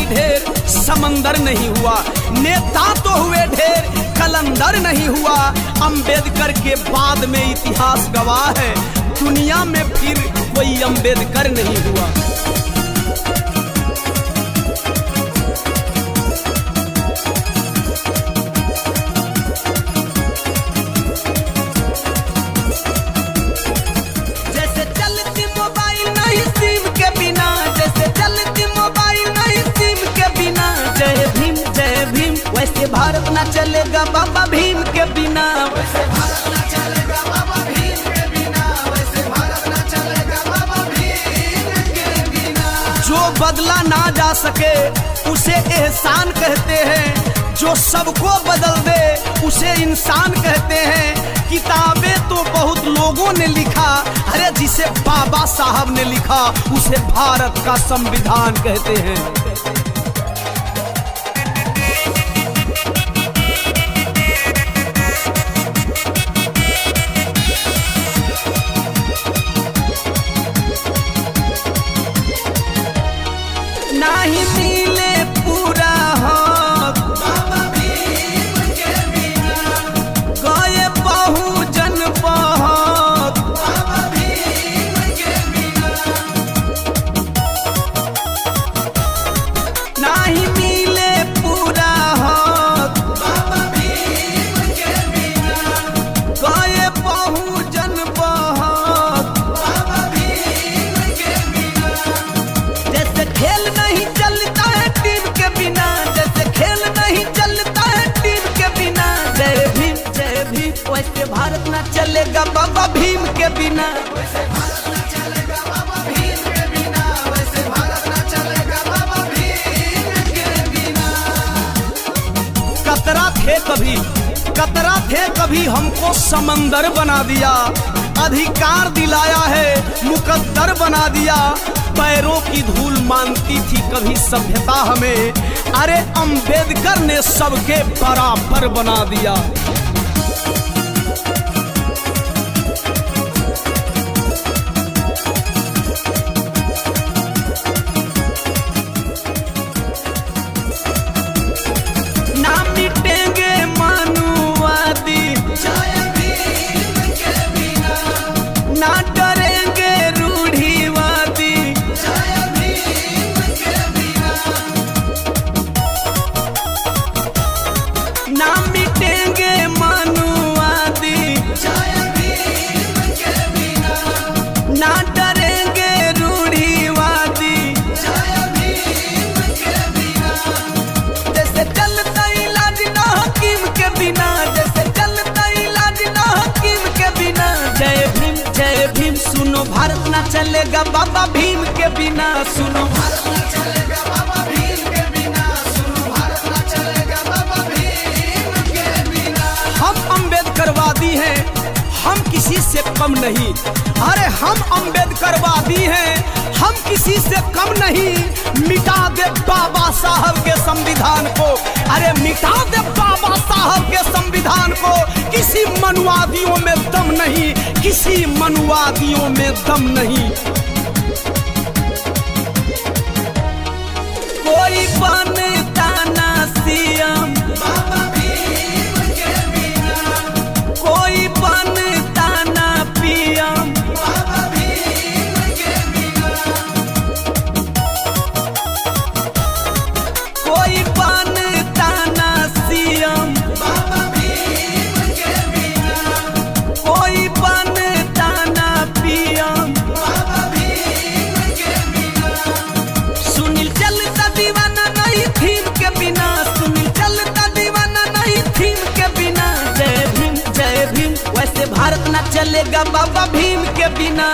ढेर, समंदर नहीं हुआ। नेता तो हुए ढेर, कलंदर नहीं हुआ। अंबेडकर के बाद में इतिहास गवाह है, दुनिया में फिर कोई अंबेडकर नहीं हुआ। जैसे चलती मोबाइल नहीं सिम के बिना, जैसे चलती मोबाइल नहीं सिम के बिना। जय भीम, वैसे भारत ना चलेगा बाबा भीम के बिना। वैसे भारत ना चलेगा बाबा भीम के बिना, वैसे भारत ना चलेगा बाबा भीम के बिना। जो बदला ना जा सके उसे एहसान कहते हैं, जो सबको बदल दे उसे इंसान कहते हैं। किताबें तो बहुत लोगों ने लिखा, अरे जिसे बाबा साहब ने लिखा उसे भारत का संविधान कहते हैं। नहीं मिले पूरा हक बाबा भीम के बिना, गए बहुजन बहक बाबा भीम के बिना। नहीं मिले पूरा हक बाबा भीम के बिना, गए बहुजन बहक बाबा भीम के बिना। जैसे खेल नहीं चलता है टीम के बिना, जैसे खेल नहीं चलता है टीम के बिना। जय भीम, वैसे भारत ना चलेगा बाबा भीम के बिना। वैसे भारत ना चलेगा बाबा भीम के बिना, वैसे भारत ना चलेगा बाबा भीम के बिना। कतरा थे कभी हमको समंदर बना दिया, अधिकार दिलाया है मुकद्दर बना दिया। पैरों की धूल मानती थी कभी सभ्यता हमें, अरे अंबेडकर ने सबके बराबर बना दिया। ना मिटेंगे मानववादी जय भीम के बिना, ना डरेंगे रूढ़िवादी जय भीम के बिना। ना मिटेंगे मानववादी जय भीम के बिना, ना डरेंगे रूढ़िवादी जय भीम के बिना। जैसे चलता इलाज ना हकीम के बिना, जैसे चलता इलाज ना हकीम के बिना। जय भीम, सुनो भारत ना चलेगा बाबा भीम के बिना। सुनो भारत ना चलेगा बाबा भीम के बिना, सुनो भारत ना चलेगा बाबा भीम के बिना। हम अंबेडकरवादी हैं, हम किसी से कम नहीं। अरे हम अंबेडकरवादी हैं, हम किसी से कम नहीं। मिटा दे बाबा साहब के संविधान को, अरे मिटा दे बाबा साहब के संविधान को। किसी मनुवादियों में दम नहीं, किसी मनुवादियों में दम नहीं। कोई बनता ना सीएम बाबा भीम के बिना, कोई बनता ना पीएम बाबा भीम के बिना, कोई बनता ना सीएम बाबा भीम के बिना, कोई बनता ना पीएम बाबा भीम के बिना। सुनील चलता दीवाना नहीं थीम के बिना, सुनील चलता दीवाना नहीं थीम के बिना। जय भीम, वैसे भारत ना चलेगा बाबा भीम के बिना।